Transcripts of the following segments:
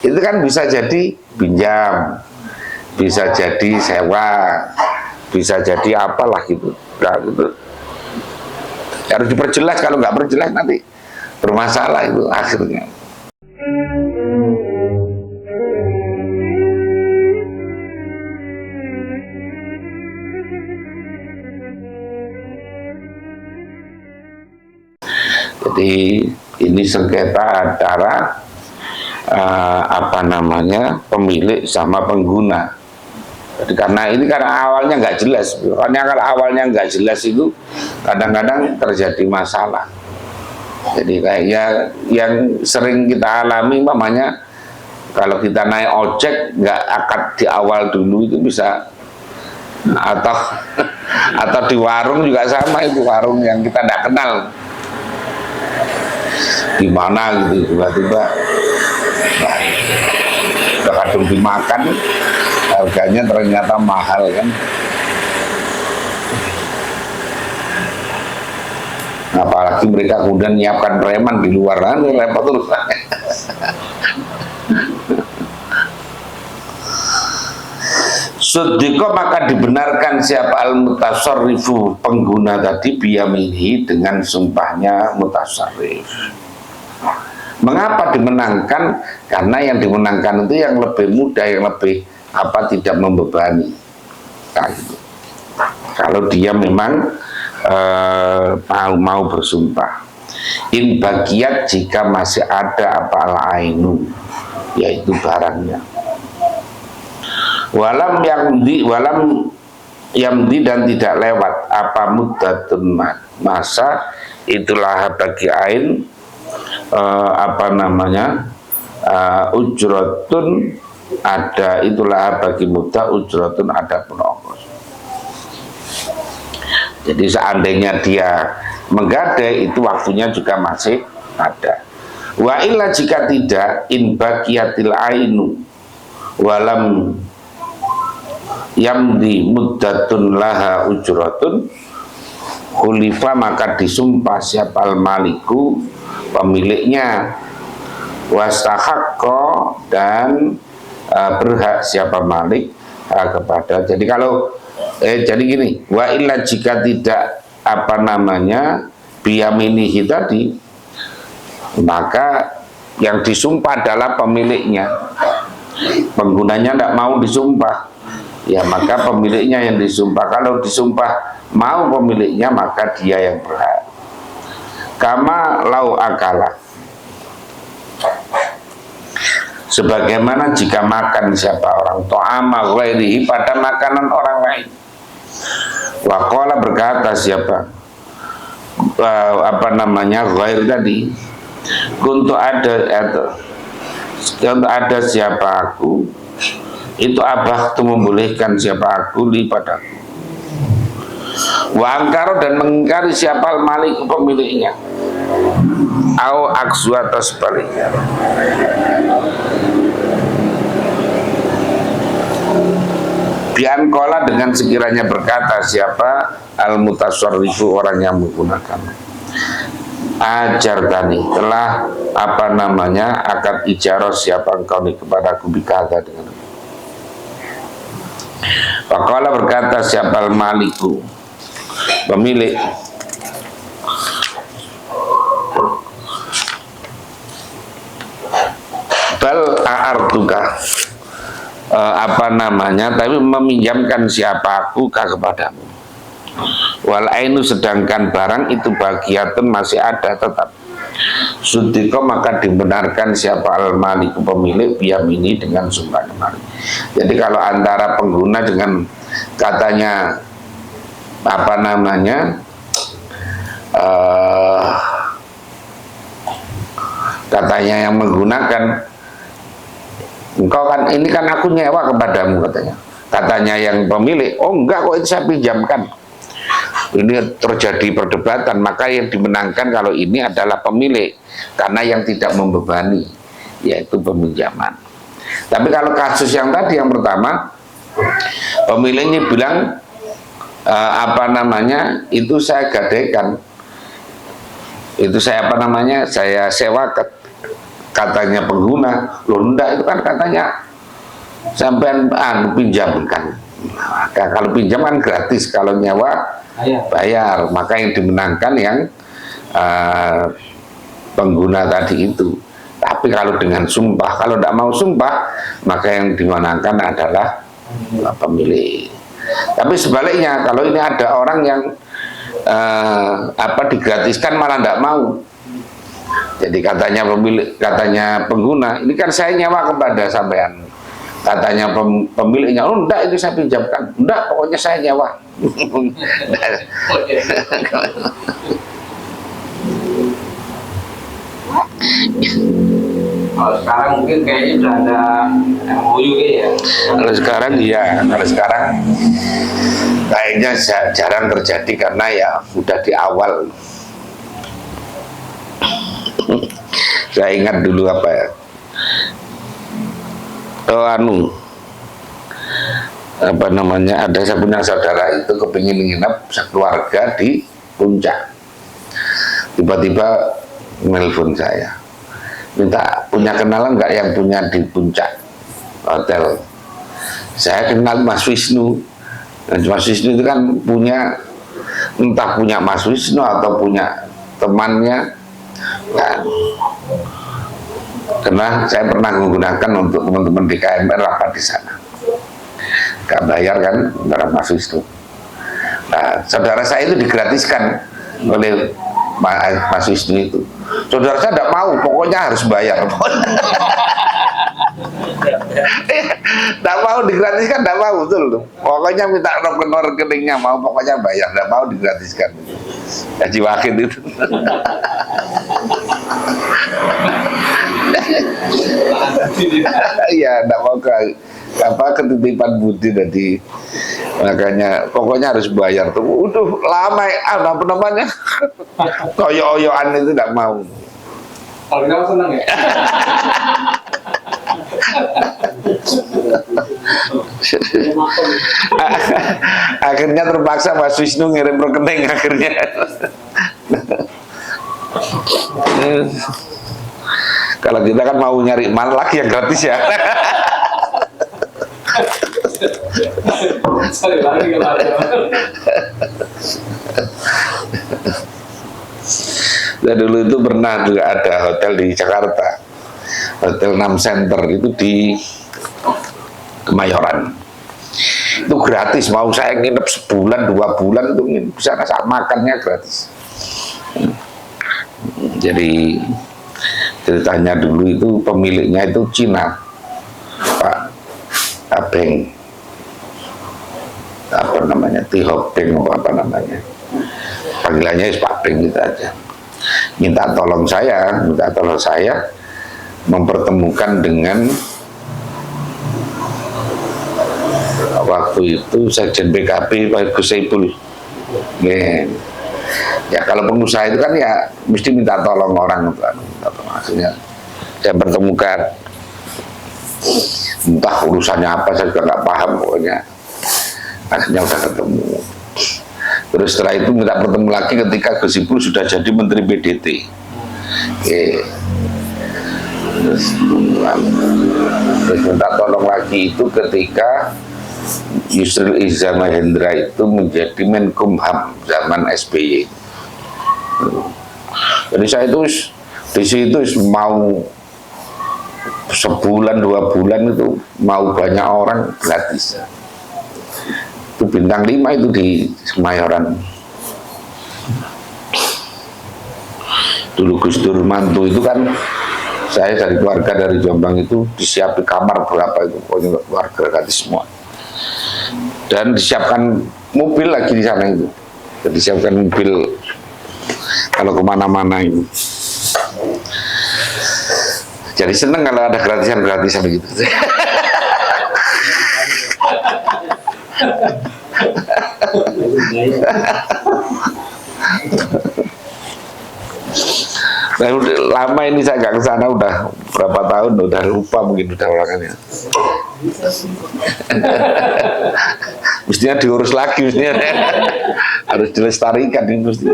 itu kan bisa jadi pinjam, bisa jadi sewa, bisa jadi apalah gitu. Nah, gitu. Harus diperjelas, kalau nggak perjelas nanti bermasalah itu akhirnya. Jadi ini sengketa antara pemilik sama pengguna. Jadi karena awalnya nggak jelas, karena kalau awalnya nggak jelas itu kadang-kadang terjadi masalah. Jadi kayaknya yang sering kita alami, mamanya kalau kita naik ojek nggak akad di awal dulu itu bisa, atau di warung juga sama, itu warung yang kita nggak kenal di mana gitu, tiba-tiba udah kadung dimakan, harganya ternyata mahal kan. Apalagi mereka kemudian menyiapkan preman di luar, kan repot terus. Sudiko, maka dibenarkan siapa al-mutasarrifu, pengguna tadi, biyaminihi, dengan sumpahnya mutasarrif. Mengapa dimenangkan? Karena yang dimenangkan itu yang lebih mudah, yang lebih tidak membebani. Nah, gitu. Kalau dia memang mau bersumpah. In bagiat, jika masih ada al-ainu, yaitu barangnya. Walam yamdi, dan tidak lewat muddatun masa, itulah bagi ain ujratun, ada, itulah bagi mudah ujratun, ada pun ongkos. Jadi seandainya dia menggadai, itu waktunya juga masih ada. Wa illa, jika tidak, in bagiatil ainu walam yamdi muddatun laha ujratun, khulifa, maka disumpah siapal maliku, pemiliknya, wastahakko, dan berhak siapa malik kepada. Jadi kalau jadi gini, wa illa, jika tidak biyaminihi tadi, maka yang disumpah adalah pemiliknya. Penggunanya tidak mau disumpah, ya maka pemiliknya yang disumpah. Kalau disumpah mau pemiliknya, maka dia yang berhak. Kama lau akala, sebagaimana jika makan siapa orang to'ama ghairihi, pada makanan orang lain. Waqala, berkata siapa ghair tadi, untuk ada siapa aku, itu abah itu membolehkan siapa aku li padaku. Wa angkaro, dan mengingkari siapa malik, pemiliknya. Au aksu, atas baliknya. Biankola, dengan sekiranya berkata siapa al-mutasarrifu, orang yang menggunakan. Ajar tani, telah akad ijarah siapa engkau nih kepadaku, bikata, dengan Pakola, berkata siapa al-maliku, pemilik, bal a'artuka, tapi meminjamkan siapa aku kepadamu. Wal ainu, sedangkan barang itu bagiatun, masih ada tetap. Sudiko, maka dibenarkan siapa al-maliku, pemilik, biyamini, dengan sumpah kemarin. Jadi kalau antara pengguna dengan katanya katanya yang menggunakan, engkau kan, ini kan aku nyewa kepadamu, katanya yang pemilik, oh enggak kok, itu saya pinjamkan. Ini terjadi perdebatan, maka yang dimenangkan kalau ini adalah pemilik, karena yang tidak membebani, yaitu peminjaman. Tapi kalau kasus yang tadi, yang pertama, pemiliknya bilang itu saya gadaikan, itu saya saya sewa katanya pengguna, loh enggak, itu kan katanya sampean pinjamkan. Nah, kalau pinjam kan gratis, kalau nyewa bayar. Maka yang dimenangkan yang pengguna tadi itu. Tapi kalau dengan sumpah, kalau tidak mau sumpah, maka yang dimenangkan adalah pemilik. Tapi sebaliknya, kalau ini ada orang yang digratiskan malah tidak mau. Jadi katanya pemilik, katanya pengguna, ini kan saya nyewa kepada sampean. Katanya pemiliknya, oh enggak, itu saya pinjamkan. Enggak, pokoknya saya nyewa. Kalau sekarang mungkin kayaknya udah ada MOU ya. Kalau sekarang iya, kalau sekarang kayaknya jarang terjadi karena ya udah di awal. Saya ingat dulu apa ya? Apa namanya? Ada saya punya saudara itu kepingin nginep sekeluarga di Puncak. Tiba-tiba nelpon saya, minta punya kenalan nggak yang punya di Puncak hotel. Saya kenal Mas Wisnu. Dan Mas Wisnu itu kan punya, entah punya Mas Wisnu atau punya temannya. Nah, karena saya pernah menggunakan untuk teman-teman di KMR rapat di sana. Gak bayar kan, barang Mas Wisnu. Nah, saudara saya itu digratiskan oleh Mas Wisnu itu. Saudara saya tidak mau, pokoknya harus bayar. Tidak mau digratiskan, tidak mau, betul. Pokoknya minta rekeningnya, mau pokoknya bayar, tidak mau digratiskan. Haji Wakil itu. Iya, tidak mau ketitipan budi tadi. Makanya pokoknya harus bayar tuh. Udah lama apa namanya? Toyo-oyoan itu tidak mau. Kalau kamu senang ya? Akhirnya terpaksa Mas Wisnu ngirim rekening akhirnya. Kalau kita kan mau nyari mana lagi yang gratis ya. Nah, dulu itu pernah juga ada hotel di Jakarta, Hotel 6 Center itu di Kemayoran. Itu gratis, mau saya nginep sebulan 2 bulan itu bisa saat makannya gratis. Jadi ceritanya dulu itu pemiliknya itu Cina, Pak Abeng, apa namanya, Tihopeng apa namanya, panggilannya Pak Beng gitu aja. Minta tolong saya mempertemukan dengan waktu itu Sekjen PKB Pak Gus Saipul. Ya kalau pengusaha itu kan ya mesti minta tolong orang, maksudnya saya pertemukan, entah urusannya apa saya juga nggak paham, pokoknya akhirnya udah ketemu. Terus setelah itu minta bertemu lagi ketika Gus Ipul sudah jadi Menteri PDT. Terus minta tolong lagi itu ketika Yusril Iza Mahendra itu menjadi Menkumham zaman SBY. Jadi saya itu di situ mau sebulan 2 bulan itu mau banyak orang gratis. Itu bintang 5 itu di Kemayoran. Dulu Gus Dur mantu itu kan, saya dari keluarga dari Jombang itu disiapin kamar berapa itu, pokoknya keluarga gratis semua. Dan disiapkan mobil lagi di sana itu. Jadi disiapkan mobil kalau kemana-mana itu. Jadi seneng kalau ada gratisan-gratisan begitu. Nah, lama ini saya nggak ke sana, udah berapa tahun, udah lupa mungkin udah orangnya. Mestinya diurus lagi, mestinya harus dilestarikan ini mesti.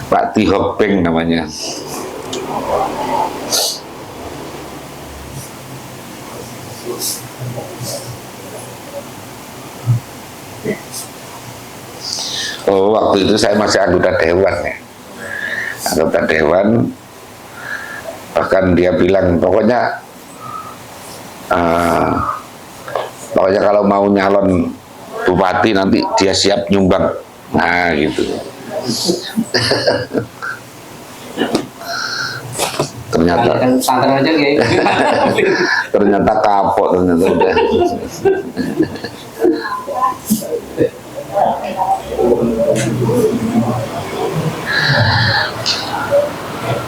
Pak Tihopeng namanya. Oh, waktu itu saya masih anggota dewan ya. Anggota dewan, bahkan dia bilang pokoknya kalau mau nyalon bupati nanti dia siap nyumbang. Nah gitu. Ternyata santai aja kayak ternyata kapok ternyata udah.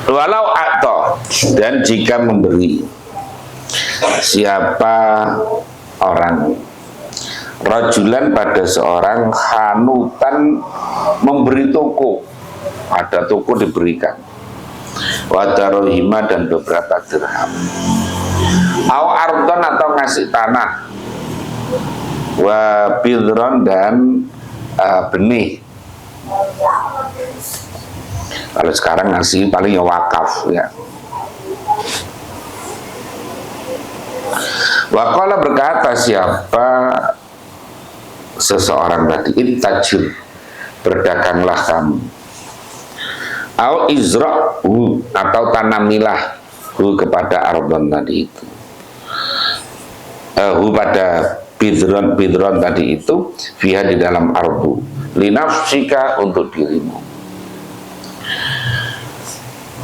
Walau atau dan jika memberi siapa orang rajulan pada seorang hanutan memberi toko, ada toko diberikan, wadarohima dan beberapa dirham, au ardon atau ngasih tanah, wa bidron dan benih. Kalau sekarang ngasih paling ya wakaf ya. Waqala berkata siapa seseorang tadi, intajir berdaganglah kamu, au izra'hu atau tanamilah hu kepada ardon tadi itu, hu pada bidron tadi itu, fiha di dalam ardu, linafsika untuk dirimu.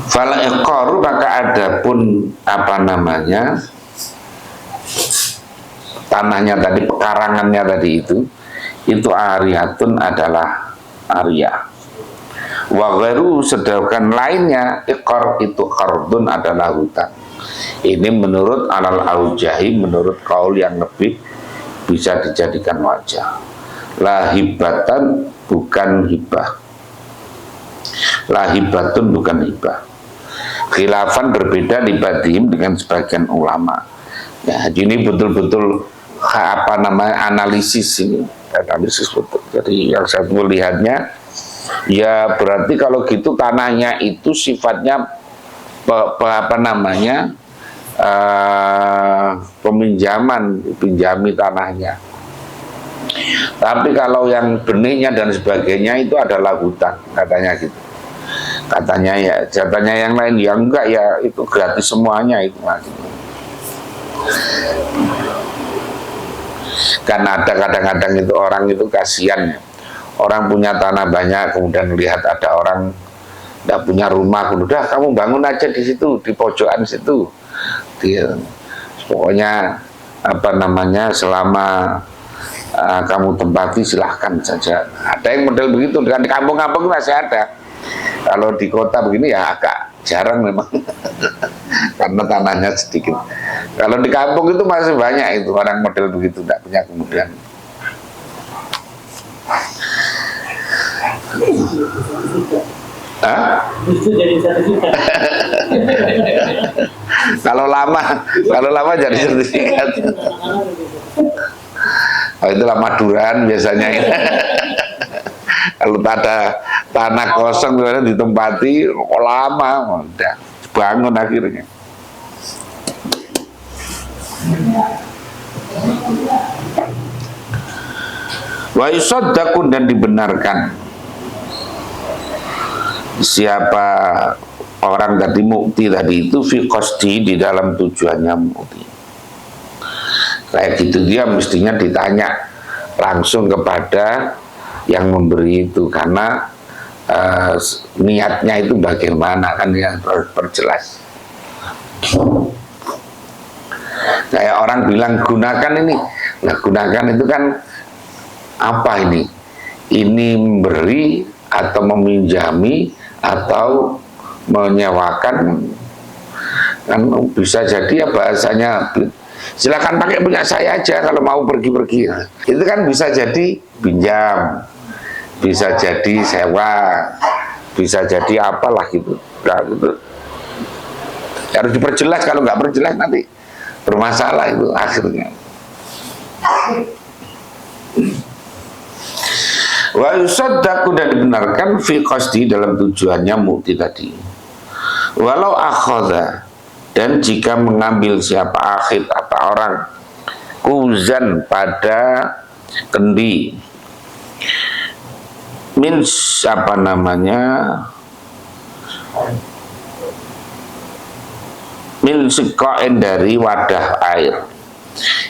Fala iqaru maka adapun apa namanya tanahnya tadi, pekarangannya tadi itu ariyatun adalah ariyah. Wa ghairu sedangkan lainnya iqar itu qardun adalah hutang. Ini menurut alal aujahi, menurut kaul yang lebih bisa dijadikan wajah. La hibatan bukan hibah. La hibatun bukan hibah. Khilafan berbeda dibanding dengan sebagian ulama. Ya, ini betul-betul apa namanya analisis ini, analisis betul. Jadi yang saya melihatnya, ya berarti kalau gitu tanahnya itu sifatnya apa namanya peminjaman, pinjami tanahnya. Tapi kalau yang benihnya dan sebagainya itu adalah hutang, katanya gitu. Katanya ya, katanya yang lain ya enggak ya, itu gratis semuanya itu. Kan ada kadang-kadang itu orang itu kasihan, orang punya tanah banyak kemudian lihat ada orang tidak punya rumah, udah kamu bangun aja di situ, di pojokan situ, pokoknya apa namanya selama kamu tempati silahkan saja. Ada yang model begitu, dengan di kampung-kampung masih ada. Kalau di kota begini ya agak jarang memang karena tanahnya sedikit. Kalau di kampung itu masih banyak itu orang model begitu, tidak punya kemudian. Kalau lama jadi sertifikat. Oh, itulah Maduran biasanya. Kalau ada tanah kosong ditempati lama, udah bangun akhirnya. Wa yusaddaqun dan dibenarkan siapa orang tadi mukti tadi itu fi qasdi di dalam tujuannya mukti. Kayak gitu dia mestinya ditanya langsung kepada yang memberi itu, karena niatnya itu bagaimana kan yang perjelas. Kayak orang bilang gunakan ini, nah gunakan itu kan apa ini? Ini memberi atau meminjami atau menyewakan, kan bisa jadi ya bahasanya silakan pakai punya saya aja kalau mau pergi-pergi. Itu kan bisa jadi pinjam, bisa jadi sewa, bisa jadi apalah gitu. Nah, gitu. Harus diperjelas, kalau nggak perjelas nanti bermasalah itu akhirnya. Wa yusaddaqu dan dibenarkan fi qasdi dalam tujuannya mukti tadi. Walau akhadha Dan jika mengambil siapa akhid atau orang kuzan pada kendi min apa namanya min sikoin dari wadah air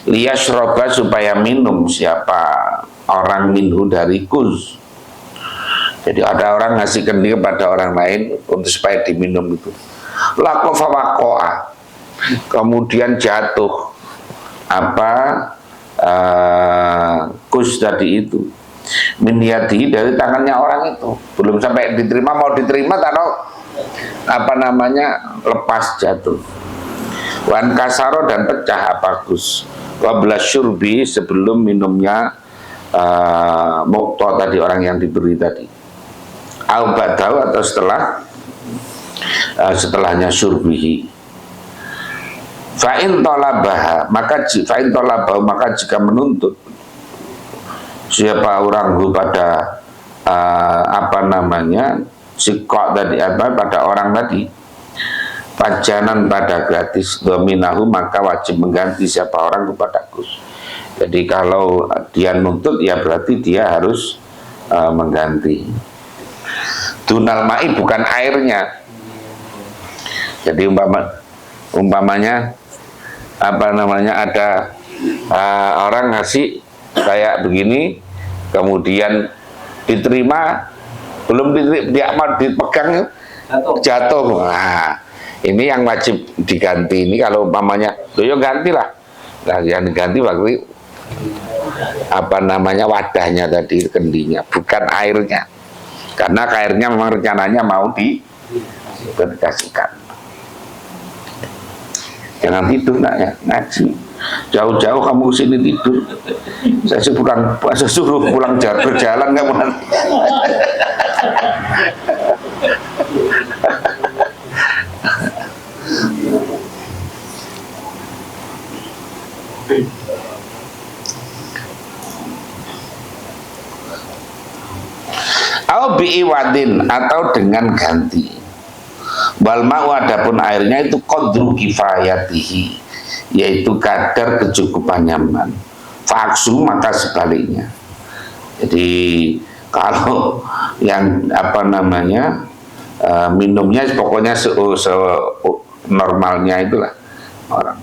liyashroba supaya minum siapa orang minhu dari kuz. Jadi ada orang ngasih kendi kepada orang lain untuk supaya diminum itu. Lakofa wakoa, kemudian jatuh apa kus tadi itu miniati dari tangannya orang itu, belum sampai diterima, mau diterima taruh apa namanya lepas jatuh. Wan kasaro dan pecah apa kus wabla syurbi sebelum minumnya mukto tadi orang yang diberi tadi. Au ba'dahu atau setelahnya syurbihi. Fa'in tolabah maka jika menuntut siapa orang pada apa namanya sikok tadi apa pada orang tadi pajanan pada gratis dominahu maka wajib mengganti siapa orang kepada kus. Jadi kalau dia nuntut ya berarti dia harus mengganti. Dunal ma'i bukan airnya. Jadi umpamanya apa namanya ada orang ngasih kayak begini, kemudian diterima, belum dipegang jatuh. Nah, ini yang wajib diganti. Ini kalau umpamanya, yo gantilah. Nah, yang diganti waktu apa namanya wadahnya tadi, kendinya, bukan airnya. Karena airnya memang rencananya mau dikasihkan. Jangan tidur nak ya, ngaji. Jauh-jauh kamu sini tidur. Saya suruh pulang berjalan kamu nanti. Au bi'iwadin atau dengan ganti. Wal ma'u adapun airnya itu qadru kifayatihi, yaitu kadar kecukupan nyaman. Faksu maka sebaliknya. Jadi kalau yang apa namanya minumnya pokoknya normalnya itulah orang.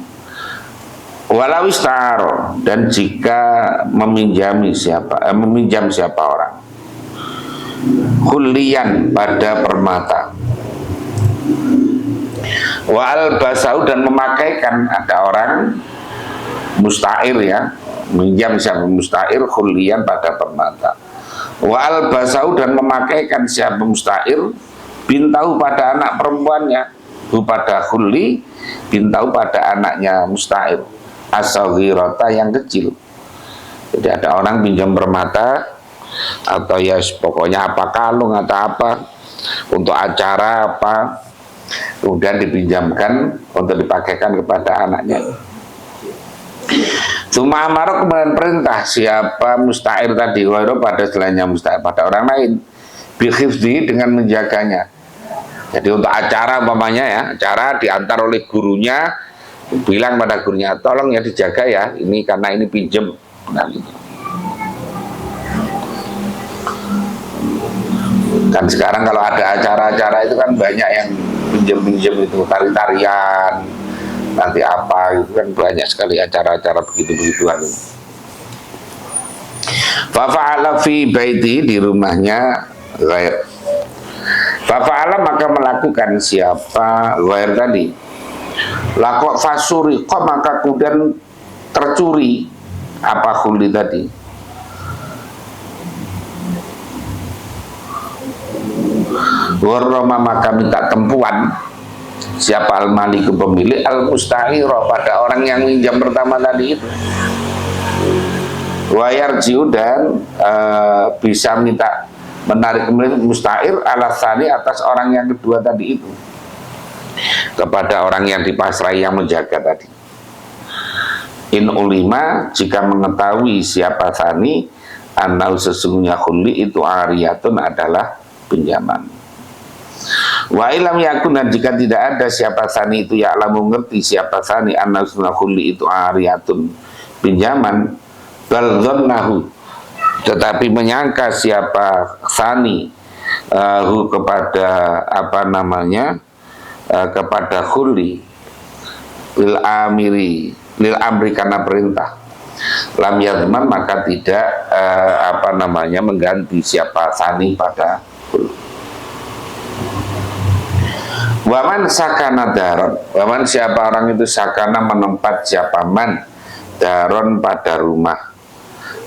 Walau istaro dan jika meminjam siapa orang hulian pada permata wal basau dan memakaikan ada orang musta'ir ya minjam siapa musta'ir hulian pada permata wal basau dan memakaikan siapa musta'ir bintahu pada anak perempuannya pada huli bintahu pada anaknya musta'ir as-saghirata yang kecil. Jadi ada orang pinjam permata atau ya pokoknya apa kalung atau apa untuk acara apa kemudian dipinjamkan untuk dipakaikan kepada anaknya. Cuma amarah kemudian perintah siapa musta'ir tadi pada selainnya musta'ir pada orang lain bihifzi dengan menjaganya. Jadi untuk acara umpamanya ya acara diantar oleh gurunya bilang pada gurunya tolong ya dijaga ya ini karena ini pinjem nah gitu. Kan sekarang kalau ada acara-acara itu kan banyak yang pinjam-pinjam itu tari-tarian nanti apa itu kan banyak sekali acara-acara begitu-begituan. Fafa'ala fi baiti di rumahnya ghair. Fafa'ala maka melakukan siapa ghair tadi. Lakok fasuri kok maka kemudian tercuri apa khuli tadi. Warroma maka minta tempuan siapa al-maliku pemilik al-musta'iro pada orang yang minjam pertama tadi itu wayarjiu dan bisa minta menarik kembali musta'ir alasani atas orang yang kedua tadi itu kepada orang yang dipasrai yang menjaga tadi. In ulima jika mengetahui siapa sani anau sesungguhnya khuli itu ariyatun adalah pinjaman. Wa ilam yakun, dan jika tidak ada siapa sani itu ya'lamu ngerti siapa sani annasuna khulli itu ariyatun pinjaman, bal dhannahu, tetapi menyangka siapa sani kepada apa namanya kepada khulli lil amri karena perintah, lam yadman, maka tidak apa namanya mengganti siapa sani pada khulli. Waman sakana daron, waman siapa orang itu sakana menempat siapa man daron pada rumah,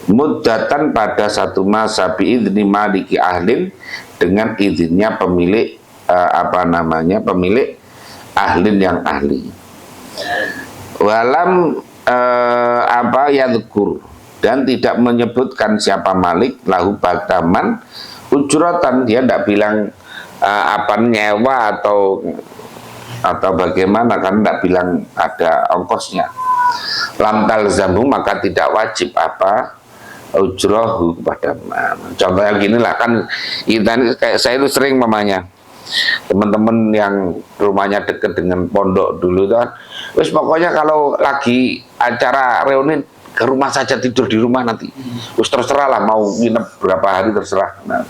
muddatan pada satu masa, biidni maliki ahlin, dengan izinnya pemilik apa namanya pemilik ahlin yang ahli. Walam apa yadhkur, dan tidak menyebutkan siapa malik lahu bataman ujratan, dia tidak bilang apa nyewa atau bagaimana, kan tidak bilang ada ongkosnya. Lam talzamu, maka tidak wajib apa ujrohu kepada man. Contohnya gini lah, kan kita kayak saya itu sering mamanya teman-teman yang rumahnya dekat dengan pondok dulu kan, wis pokoknya kalau lagi acara reuni ke rumah saja, tidur di rumah nanti, wis terserah lah mau nginep berapa hari terserah. Nah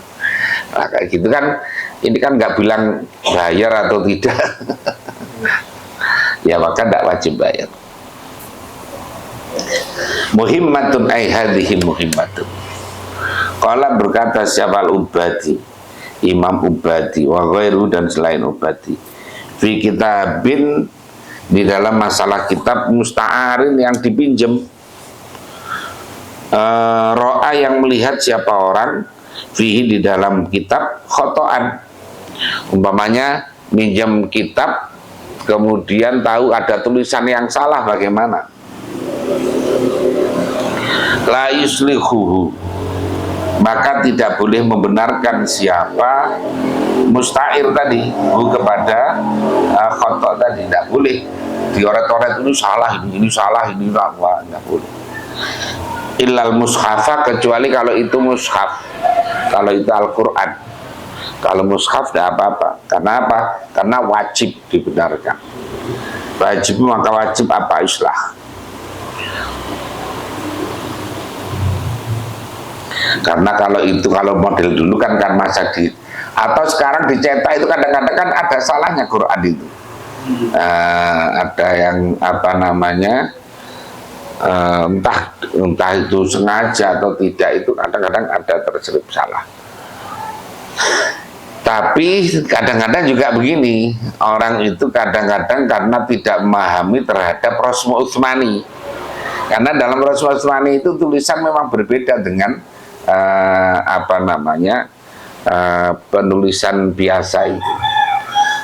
kayak gitu kan, ini kan nggak bilang bayar atau tidak. Ya maka tidak wajib bayar. Muhimmatun ay hadhihi muhimmatun. Qala berkata siapa Ubadi, Imam Ubadi, wa ghairu, dan selain Ubadi, fi kitabin, di dalam masalah kitab musta'arin yang dipinjam, ro'a yang melihat siapa orang, fihi di dalam kitab khotoan, umpamanya minjam kitab kemudian tahu ada tulisan yang salah, bagaimana? La yuslihuhu, maka tidak boleh membenarkan siapa musta'ir tadi kepada khoto tadi, tidak boleh dioret-oret, ini salah, ini salah, ini salah, tidak boleh. Illal mushafa, kecuali kalau itu mushaf, kalau itu Al-Quran. Kalau mushaf tidak apa-apa. Karena apa? Karena wajib dibenarkan. Wajib, maka wajib apa? Islah. Karena kalau itu, kalau model dulu kan masa di, atau sekarang dicetak itu kadang-kadang kan ada salahnya Quran itu. Ada yang apa namanya, entah itu sengaja atau tidak, itu kadang-kadang ada terselip salah. Tapi kadang-kadang juga begini, orang itu kadang-kadang karena tidak memahami terhadap Rasmu Utsmani. Karena dalam Rasmu Utsmani itu tulisan memang berbeda dengan apa namanya penulisan biasa itu.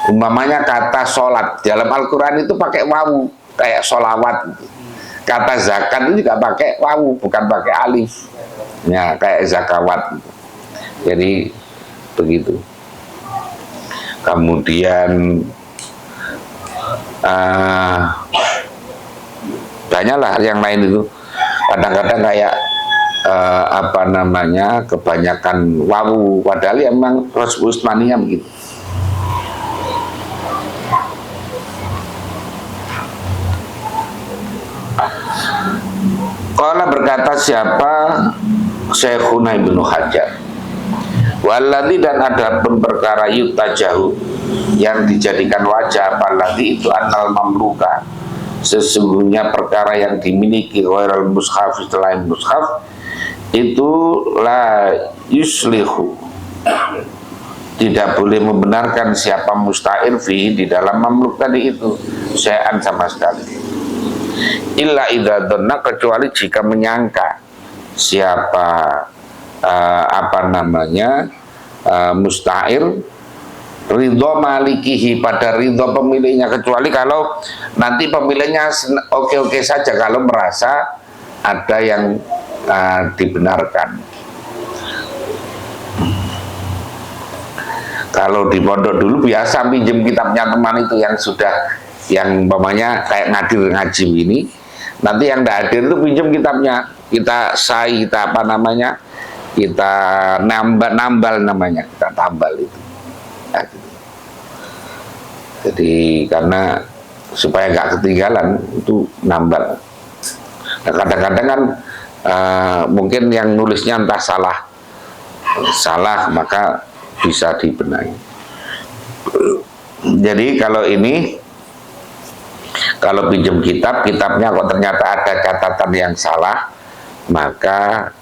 Umpamanya kata sholat dalam Al-Quran itu pakai wawu kayak sholawat gitu. Kata zakat itu juga pakai wawu, bukan pakai alif, ya kayak zakawat gitu. Jadi begitu. Kemudian banyaklah yang lain itu, kadang-kadang kayak apa namanya kebanyakan wawu, padahal ya memang Rasul Utsmaniyah begitu. Qala berkata siapa Syekhuna Ibnu Hajar, waladhi, dan ada pun perkara yutajahu yang dijadikan wajah, apalagi itu annal mamluka, sesungguhnya perkara yang dimiliki ghairal mushaf, selain mushaf, itu la yuslihu, tidak boleh membenarkan siapa musta'ir fi di dalam mamluk tadi itu syai'an sama sekali, illa idza dhanna, kecuali jika menyangka siapa apa namanya musta'ir ridho malikihi, pada ridho pemiliknya, kecuali kalau nanti pemiliknya oke-oke saja kalau merasa ada yang dibenarkan. Kalau di pondok dulu biasa pinjam kitabnya teman itu yang sudah, yang umpamanya kayak ngaji ini, nanti yang tidak hadir itu pinjam kitabnya, kita kita apa namanya, kita nambal namanya, kita tambal itu. Nah, gitu. Jadi karena supaya nggak ketinggalan itu nambah. Nah, kadang-kadang kan mungkin yang nulisnya entah salah maka bisa dibenahi. Jadi kalau ini, kalau pinjam kitabnya kok ternyata ada catatan yang salah, maka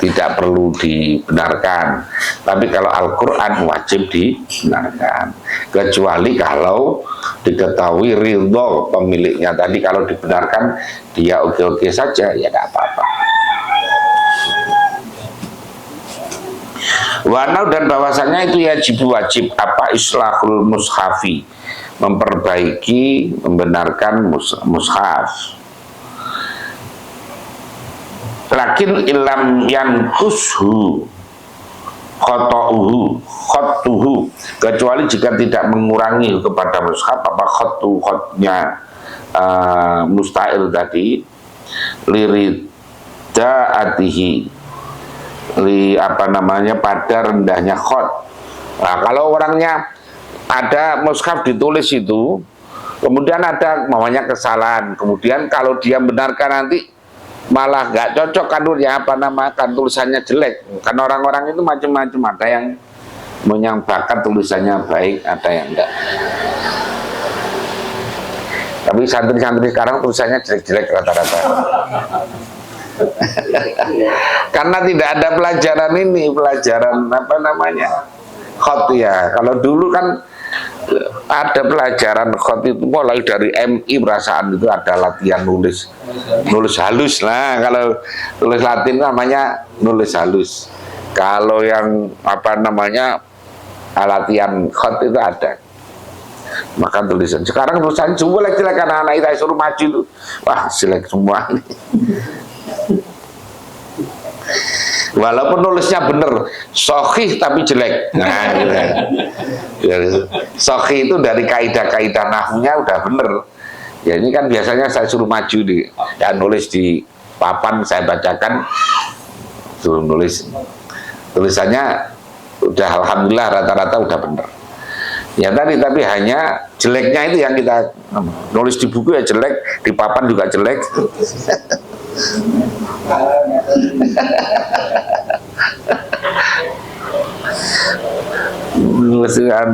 tidak perlu dibenarkan. Tapi kalau Al-Quran wajib dibenarkan, kecuali kalau diketahui ridho pemiliknya. Tadi kalau dibenarkan dia oke-oke saja, ya tidak apa-apa. Wanau, dan bahwasanya itu wajib apa islahul mushafi, memperbaiki, membenarkan mushaf. Lakin ilam yankushu khotuhu, kecuali jika tidak mengurangi kepada mushaf apa khotnya musta'il tadi, liridaatihi, pada rendahnya khot. Nah, kalau orangnya ada mushaf ditulis itu, kemudian ada namanya kesalahan, kemudian kalau dia benarkan nanti malah nggak cocok kanurnya, tulisannya jelek. Kan orang-orang itu macam-macam, ada yang menyangkakan tulisannya baik, ada yang enggak. Tapi santri-santri sekarang tulisannya jelek-jelek rata-rata. Karena tidak ada pelajaran khot ya. Kalau dulu kan ada pelajaran khot itu mulai dari MI, perasaan itu ada latihan nulis halus. Nah, kalau tulis Latin namanya nulis halus. Kalau yang latihan khot itu ada. Maka tulisan sekarang tulisan semua jelek, anak-anak kita suruh maju itu, wah jelek semua. Walaupun nulisnya bener, sohih tapi jelek. Nah, gitu. Sohih itu dari kaidah-kaidah nahwunya udah bener. Ya ini kan biasanya saya suruh maju nulis di papan, saya bacakan, suruh nulis. Tulisannya udah alhamdulillah rata-rata udah bener. Ya tadi, tapi hanya jeleknya itu yang kita nulis di buku ya jelek, di papan juga jelek.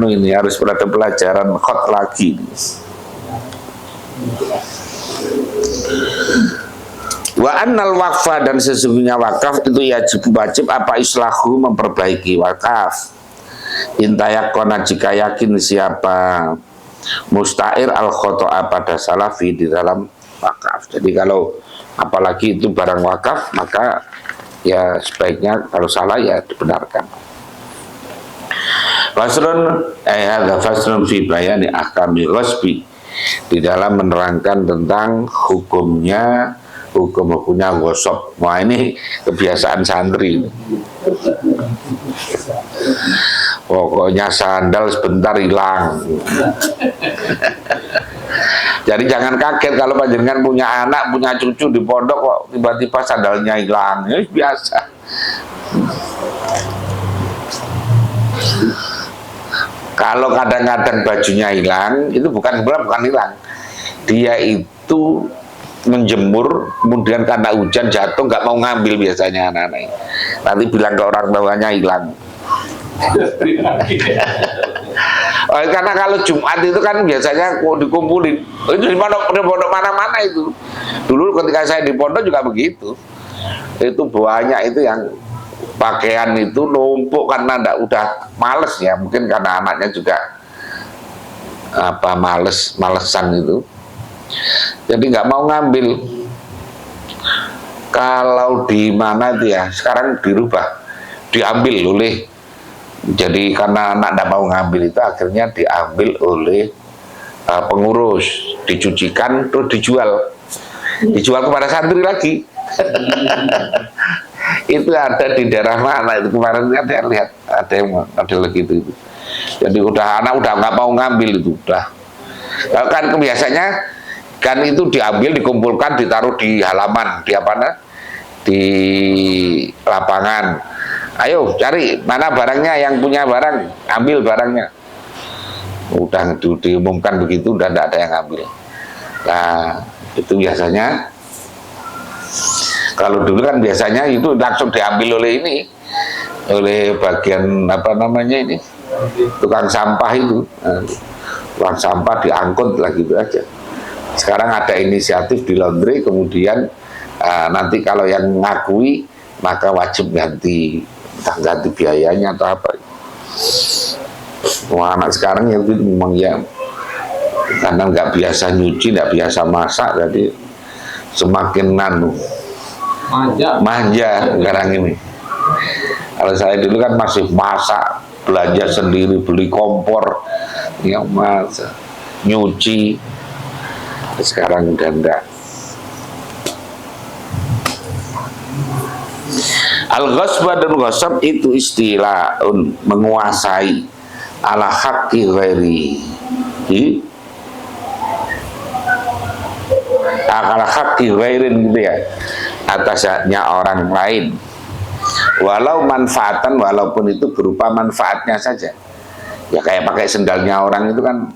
Ini harus ada pelajaran khot lagi. Wa annal waqfa, dan sesungguhnya wakaf itu wajib apa islahu, memperbaiki wakaf. Intayakona, jika yakin siapa musta'ir al khoto'a pada salafi di dalam wakaf. Jadi kalau apalagi itu barang wakaf, maka ya sebaiknya kalau salah ya dibenarkan. Faslun fi bayani ahkami ghasbi, di dalam menerangkan tentang hukumnya gosok. Wah, ini kebiasaan santri. Pokoknya sandal sebentar hilang. Jadi jangan kaget kalau panjenengan punya anak, punya cucu di pondok kok tiba-tiba sandalnya hilang. Ya biasa. Kalau kadang-kadang bajunya hilang, itu bukan hilang. Dia itu menjemur, kemudian karena hujan jatuh, nggak mau ngambil biasanya anak-anak. Nanti bilang ke orang tuanya hilang. Karena kalau Jumat itu kan biasanya dikumpulin. Itu di pondok mana-mana itu. Dulu ketika saya di pondok juga begitu. Itu banyak itu yang pakaian itu numpuk karena udah males ya, mungkin karena anaknya juga malesan itu. Jadi nggak mau ngambil. Kalau di mana itu ya, sekarang dirubah, diambil oleh. Jadi karena anak tidak mau ngambil itu, akhirnya diambil oleh pengurus, dicucikan, terus dijual kepada santri lagi. Itu ada di daerah mana itu kemarin kan saya lihat ada yang model gitu itu. Jadi anak udah nggak mau ngambil itu udah. Kalau kan kebiasaannya kan itu diambil, dikumpulkan, ditaruh di halaman, di lapangan. Ayo cari mana barangnya, yang punya barang ambil barangnya. udah diumumkan begitu udah tidak ada yang ngambil. Nah itu biasanya kalau dulu kan biasanya itu langsung diambil oleh ini, oleh bagian apa namanya ini, tukang sampah itu. Nah, tukang sampah diangkut lah gitu aja. Sekarang ada inisiatif di laundry, kemudian nanti kalau yang ngakui maka wajib ganti, entah ganti biayanya atau apa. Wah, anak sekarang yang itu memang ya karena nggak biasa nyuci, nggak biasa masak, jadi semakin manja sekarang ini. Kalau saya dulu kan masih masak, belanja sendiri, beli kompor, ya masak, nyuci. Sekarang udah enggak. Al-ghasbah dan ghasab itu istilah menguasai ala haqqi ghairi, ala haqqi ghairin gitu ya, atas haknya orang lain, walau manfaatan, walaupun itu berupa manfaatnya saja. Ya kayak pakai sendalnya orang itu kan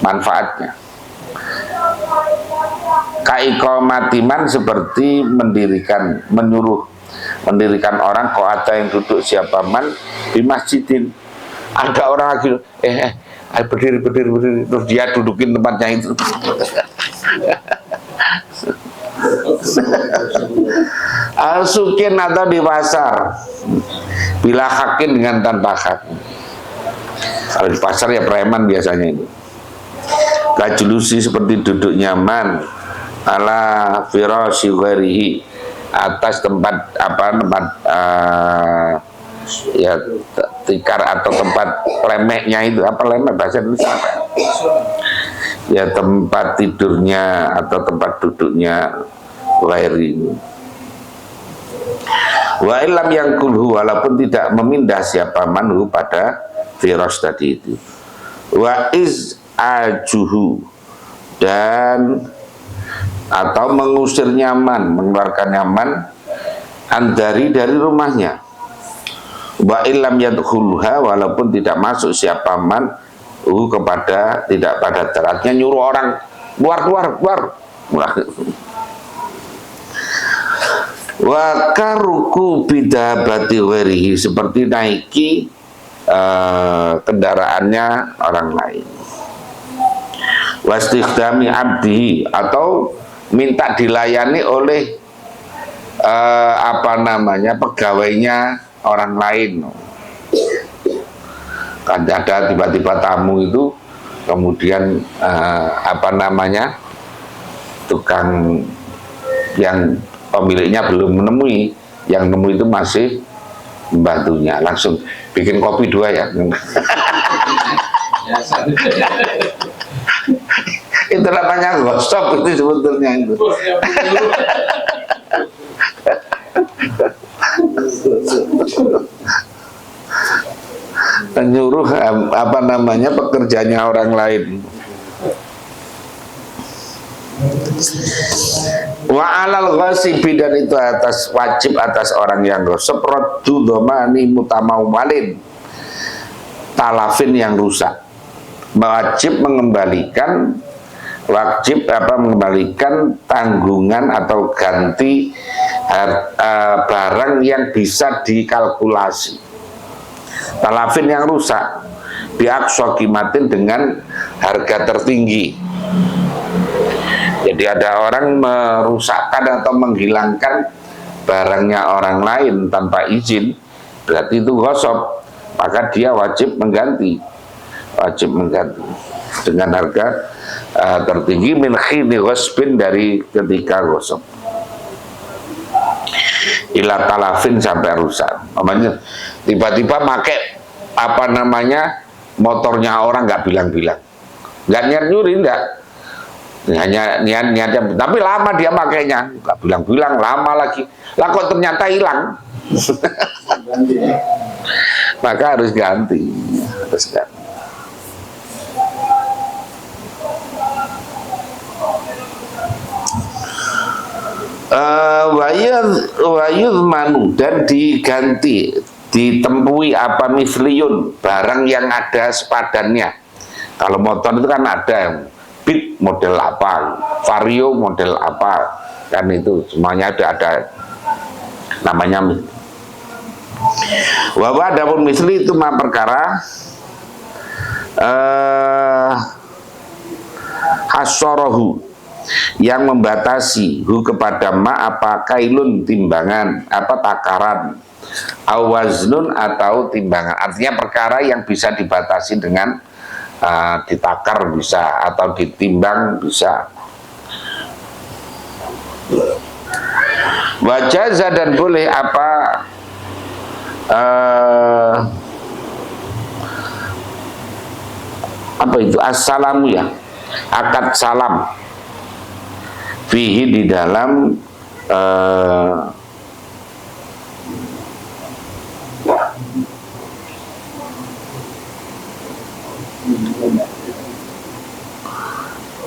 manfaatnya. Kaikomatiman seperti mendirikan orang koata yang duduk siapa man di masjidin. Ada orang lagi berdiri terus dia dudukin tempatnya itu. Al-sukin atau di pasar bila hakin dengan tanpa hak. Kalau di pasar ya preman biasanya itu. Kajulusi seperti duduk nyaman ala firasyi ghairihi, atas tempat ya tikar atau tempat lemeknya itu, apa lemek bahasa Indonesia apa? Ya tempat tidurnya atau tempat duduknya ghairi. Wa illam yang kulhu, walaupun tidak memindah siapa manhu pada firas tadi itu. Wa iz ajuhu, dan atau mengusir nyaman, mengeluarkan nyaman dari rumahnya. Wa illam yadkhulha, walaupun tidak masuk siapa man kepada, tidak pada teratnya nyuruh orang keluar. Wa karuku bidabati werihi, seperti naiki kendaraannya orang lain. Wastikhdami abdi, atau minta dilayani oleh pegawainya orang lain. Kan ada tiba-tiba tamu itu, kemudian tukang yang pemiliknya belum menemui, yang nemu itu masih membantunya, langsung bikin kopi 2 ya. Itu namanya gosok itu sebetulnya itu. Menyuruh pekerjaannya orang lain. Wa alal ghasibi, dan itu wajib atas orang yang gosok, raddu dhamani mutamawalin, talafin yang rusak. Wajib mengembalikan tanggungan atau ganti barang yang bisa dikalkulasi. Talafin yang rusak biaqsa qimatin, dengan harga tertinggi. Jadi ada orang merusakkan atau menghilangkan barangnya orang lain tanpa izin, berarti itu ghasab, maka dia wajib mengganti dengan harga tertinggi, min khini ghasbin, dari ketika ghasab, ila talafin, sampai rusak. Namanya tiba-tiba pakai motornya orang, nggak bilang-bilang, nggak niat nyuri, nggak, hanya niatnya, tapi lama dia pakainya, nggak bilang-bilang, lama lagi, lah kok ternyata hilang. Maka harus ganti. Wayudmanu, dan diganti, ditemui misliun, barang yang ada sepadannya, Kalau motor itu kan ada yang Beat model apa, Vario model apa, kan itu semuanya ada namanya misli. Wa adapun misli itu mah perkara hasorohu yang membatasi hu kepada ma apa kailun timbangan apa takaran awaznun atau timbangan, artinya perkara yang bisa dibatasi dengan ditakar bisa atau ditimbang bisa. Wajaza dan boleh apa itu assalamu ya, akad salam fihi di dalam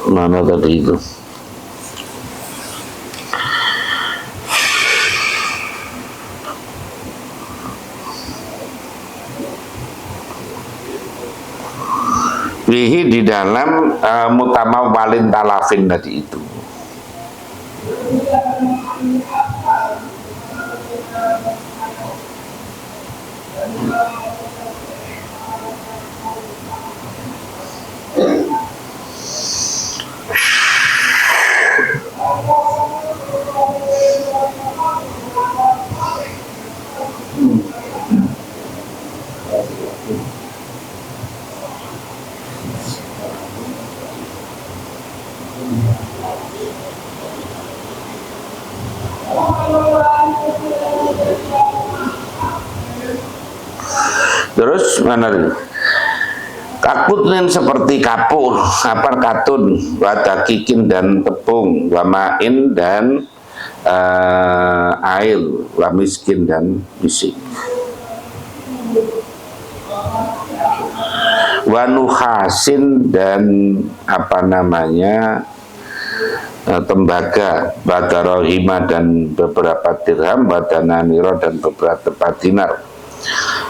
mana tadi itu fihi di dalam mutamawwalin talafin tadi itu. Terus mana nih? Kakutnin seperti kapur, apa katun, wadakikin dan tepung, wamain dan air, wamiskin dan bisik, wanuhasin dan apa namanya tembaga, badarohima dan beberapa dirham, badananiro dan beberapa dinar.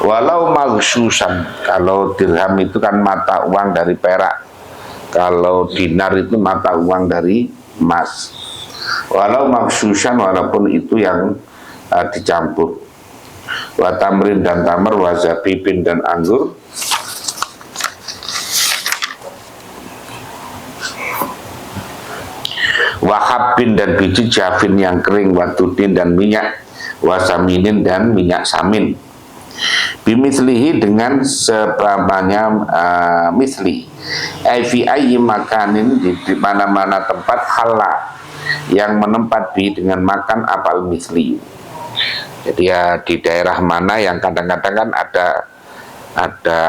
Walau maghsusan, kalau dirham itu kan mata uang dari perak, kalau dinar itu mata uang dari emas. Walau maghsusan, walaupun itu yang dicampur. Wa tamrin dan tamar, wa zabibin dan anggur, wa habbin dan biji jafin yang kering, wa tudin dan minyak, wa saminin dan minyak samin. Bimislihi dengan sebabnya misli, fi ayyi makanin di mana-mana tempat hala yang menempat bi dengan makan apal misli. Jadi ya di daerah mana yang kadang-kadang kan ada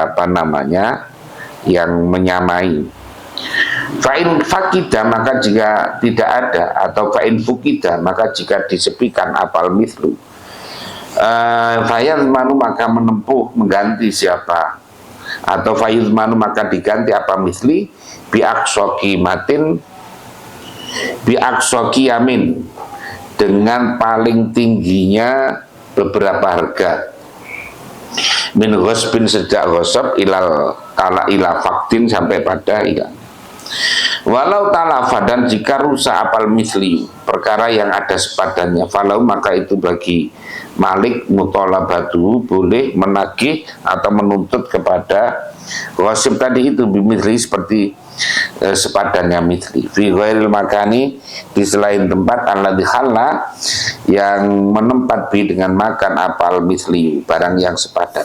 apa namanya yang menyamai. Fa'in fakida maka jika tidak ada, atau fa'in fukida maka jika disepikan apal mislu, fayazmanu maka menempuh mengganti siapa, atau fayazmanu maka diganti apa misli biaksoki matin biaksoki yamin dengan paling tingginya beberapa harga, min ghosbin sejak ghosab ilal kala ila faktin sampai pada ila. Walau talafa dan jika rusak apal misli perkara yang ada sepadannya, falau maka itu bagi malik mutolabatu boleh menagih atau menuntut kepada ghosib tadi itu bimisli seperti sepadannya misli fi ghairil makani di selain tempat alladzi khalla yang menempat bi dengan makan apal misli barang yang sepadan.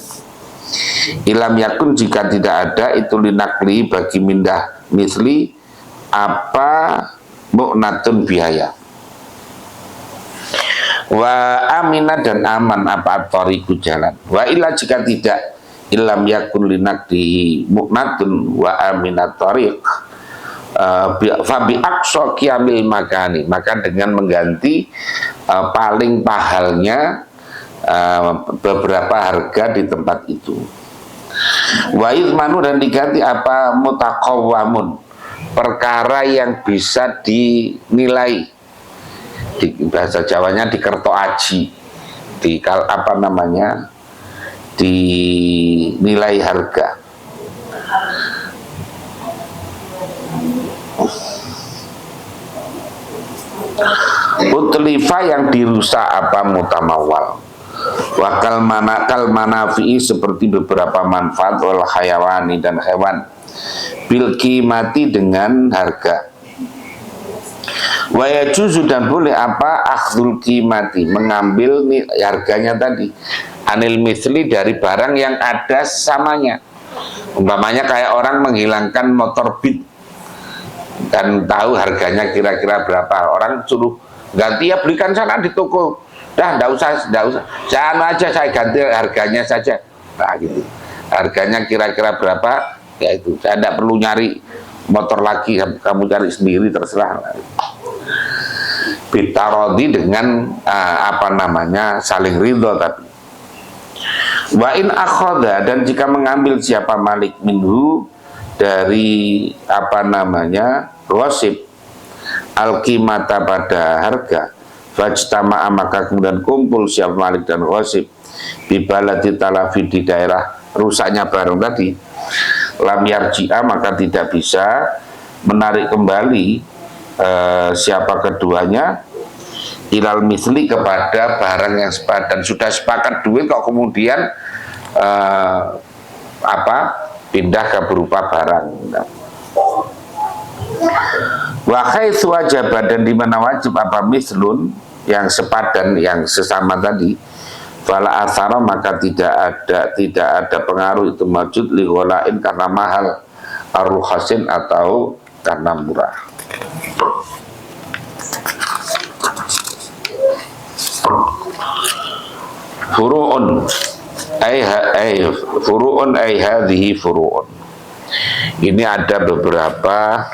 Ilam yakun jika tidak ada itu linakli bagi mindah misli apa mu'natun biaya, wa aminah dan aman apa tariku jalan, wa illa jika tidak ilam yakun linakli mu'natun wa aminat tariq fabi aqsa qiyamil makani maka dengan mengganti paling pahalnya beberapa harga di tempat itu. Wa izmanu dan diganti apa mutaqawwamun perkara yang bisa dinilai, di bahasa Jawanya dikerto aji, di apa namanya dinilai harga. Utlifa yang dirusak apa mutamawal. Wakal manafi'i seperti beberapa manfaat wal hayawani dan hewan. Bil qimati dengan harga. Wa yajuzu dan boleh apa akhdul qimati mengambil harganya tadi. Anil misli dari barang yang ada samanya. Umpamanya kayak orang menghilangkan motor Beat dan tahu harganya kira-kira berapa, orang suruh ganti, ya belikan sana di toko, dah enggak usah, sana aja saya ganti harganya saja, nah gitu, harganya kira-kira berapa, ya itu, saya enggak perlu nyari motor lagi, kamu cari sendiri terserah. Bitarodi dengan apa namanya saling ridho tadi. Wa in akhoda, dan jika mengambil siapa malik minhu dari apa namanya ghasib al-qimata pada harga, fajtama'a maka kemudian kumpul siapa malik dan ghasib bibalati talafi di daerah rusaknya barang tadi, lam yarji'a maka tidak bisa menarik kembali siapa keduanya ilal misli kepada barang yang sepadan. Sudah sepakat duit kok kemudian pindah ke berupa barang. Wa haitsu wajaba, dan di mana wajib apa mislun yang sepadan yang sesama tadi, fala athara maka tidak ada pengaruh itu mawjud li ghalain karena mahal, arruhasin atau karena murah. Furu'un furu'un hadhihi furu'un. Ini ada beberapa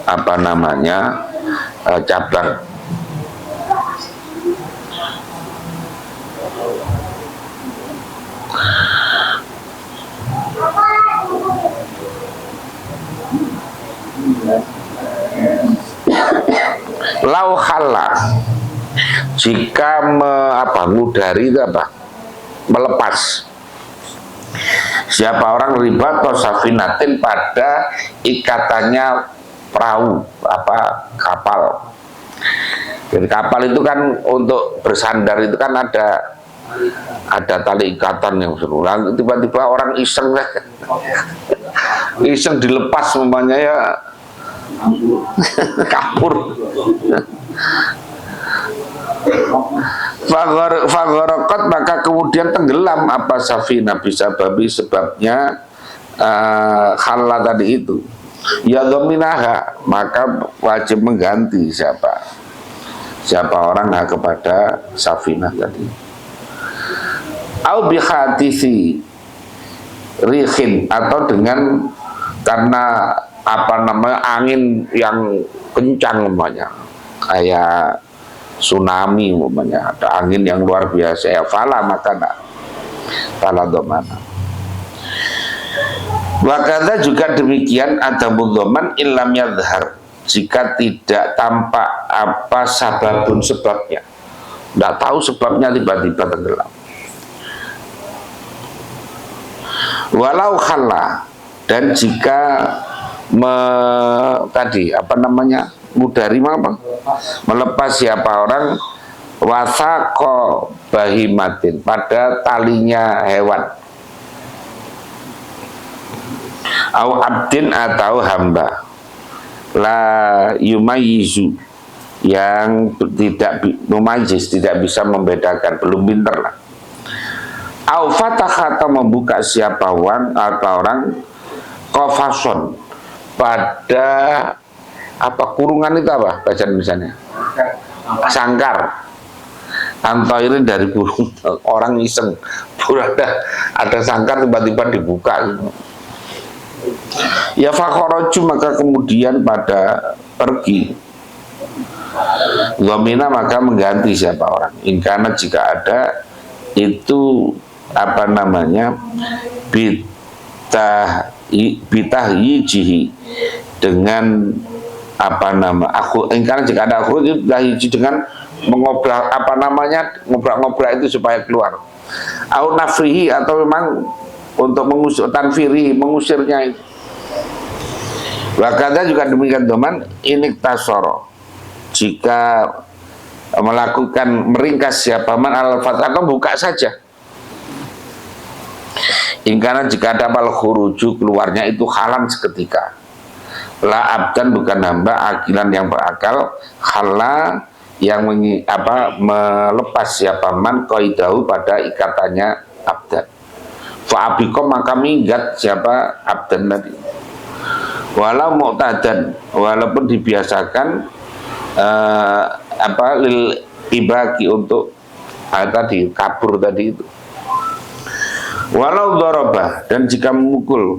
apa namanya cabang. Lau khalla, jika ngudari itu apa? Melepas. Siapa orang riba atau safinatin pada ikatannya perahu kapal. Jadi kapal itu kan untuk bersandar itu kan ada tali ikatan yang seru. Tiba-tiba orang iseng dilepas umpamanya ya kapur. Fagorokot maka kemudian tenggelam apa safina bisa babi sebabnya khalla tadi itu, ya dominaha maka wajib mengganti siapa orang kepada safina tadi. Au bihadisi rihin, atau dengan karena angin yang kencang umpamanya kayak tsunami umpamanya, ada angin yang luar biasa, ya fala maka fala domana. Wakanda juga demikian ada mudhoman illam yadhhar, jika tidak tampak apa sebabnya, tidak tahu sebabnya tiba-tiba tenggelam. Walau khalla, dan jika mudari melepas siapa orang wasako bahimatin pada talinya hewan, au abdin atau hamba, la yumayizu yang tidak mumajiz, tidak bisa membedakan, belum pinter lah. Au fatah atau membuka siapa orang kofason pada kurungan itu bacaan misalnya sangkar antoirin dari burung, orang iseng ada sangkar tiba-tiba dibuka gitu. Ya fakhoroju maka kemudian pada pergi, gomina maka mengganti siapa orang, ingkana jika ada itu bitahyijihi dengan ingkana jika ada bitahyijihi dengan mengobrak ngobrak itu supaya keluar, au nafrihi atau memang untuk mengusir tanfiri, mengusirnya itu. Wakanda juga demikian teman ini tasoro, jika melakukan meringkas siapa man al-fath atau buka saja. Ingkana jika ada mal khuruju keluarnya itu halan seketika. La abdan bukan hamba akilan yang berakal, hala yang melepas siapa man qaidahu pada ikatannya abdan. Fa abiqam maka minggat siapa abdan tadi. Walau mu'tadan walaupun dibiasakan lil ibaki untuk tadi kabur tadi itu. Walau darabah dan jika memukul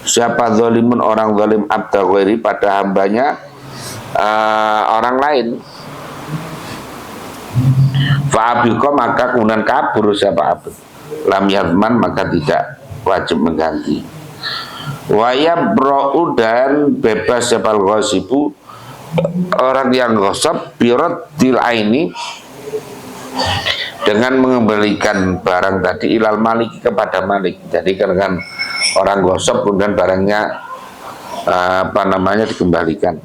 siapa zalimun orang zalim abda ghairi pada hambanya orang lain, fa'abiqa maka kemudian kabur siapa abd, lam yadman maka tidak wajib mengganti. Wa yabra'u dan bebas siapa al-ghasibu orang yang ghasab biradil aini dengan mengembalikan barang tadi ilal malik kepada malik. Jadi kan orang gosok kemudian barangnya dikembalikan.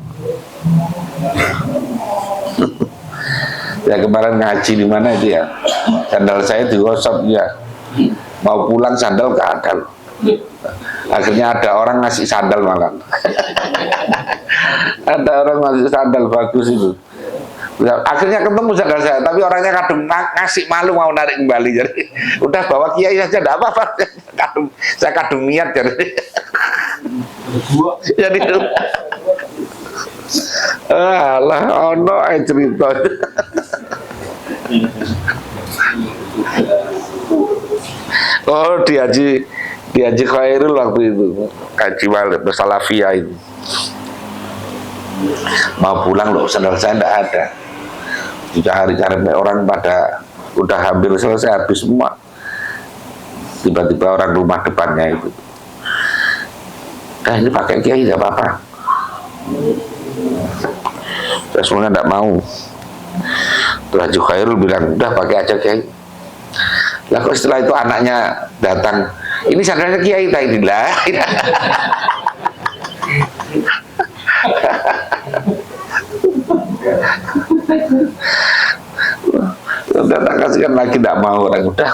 Ya kemarin ngaji di mana itu ya, sandal saya digosok ya, mau pulang sandal gak ada. Akhirnya ada orang ngasih sandal malah. Ada orang ngasih sandal bagus itu. Akhirnya ketemu sandal saya, tapi orangnya kadung ngasih malu mau narik kembali. Jadi udah bawa kiai aja, tidak apa-apa. Saya kadung niat jadi. Jadi itu. Alah, ono cerita. Oh, diaji Khairul waktu itu, kaji Walid Salafiyah itu. Mau pulang loh, sandal saya tidak ada. Cari-cari orang pada udah hampir selesai habis semua. Tiba-tiba orang rumah depannya itu, ini pakai kiai tidak apa-apa. Saya semuanya tidak mau. Terus Haji Khairul bilang udah pakai aja kiai. Lah kok setelah itu anaknya datang, ini sandalnya kiai tadi lah. Udah tak kasihkan lagi, tidak mau orang, udah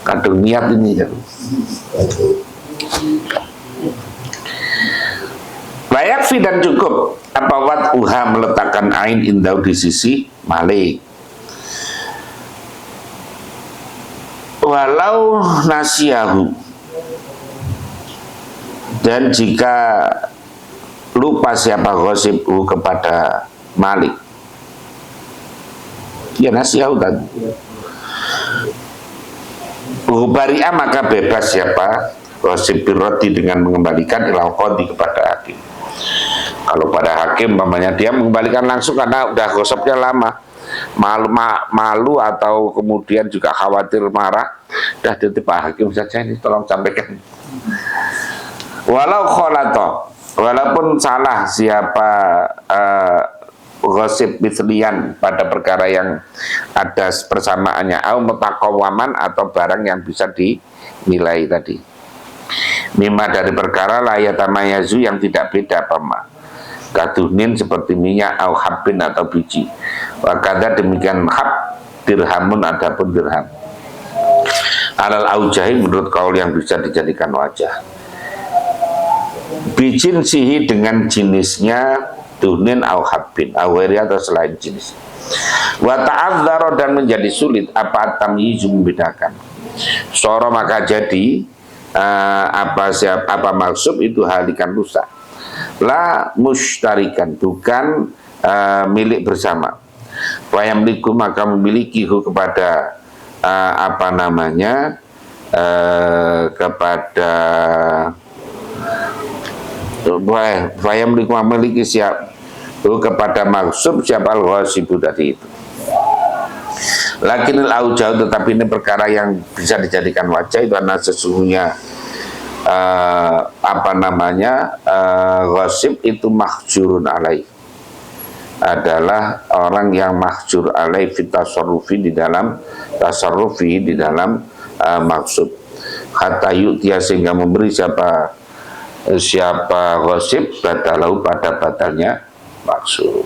kadung niat ini kan. Layak fi dan cukup apa wat uha meletakkan ain indau di sisi malik. Walau nasiyahu dan jika lupa siapa ghasibhu kepada malik, ya nasiyahu kan. Bari'a maka bebas siapa ghasib birrati dengan mengembalikan ilal qadhi kepada hakim. Kalau pada hakim mamanya dia mengembalikan langsung karena udah ghasabnya lama, malu atau kemudian juga khawatir marah, dah titip Pak Hakim saja ini tolong sampaikan. Walau kholato, walaupun salah siapa ghasib mislian pada perkara yang ada persamaannya, au mutaqawwaman atau barang yang bisa dinilai tadi. Mimma dari perkara layatamayazu yang tidak beda pama. Kadunin seperti minyak au habbin atau biji. Wakada demikian hab dirhamun adapun dirham. Alal aujahi menurut kaul yang bisa dijadikan wajah. Bijin sihi dengan jenisnya dunin au habbin au ghairi atau selain jenis. Wa ta'adzaro dan menjadi sulit apa tamyizu membedakan. Soro maka jadi apa maksud itu halikan rusak. La mushtarikan bukan milik bersama. Wa yamliku maka memiliki kepada kepada wa yamliku memiliki siap kepada maksud siapa al-ghasibu tadi itu. Lakinil aujau tetapi ini perkara yang bisa dijadikan wajah itu karena sesungguhnya ghasib itu mahjurun alaih, adalah orang yang mahjur alaih fit tasarrufi di dalam maksud hatta yu'tiya sehingga memberi siapa ghasib badalahu pada badalnya palsu.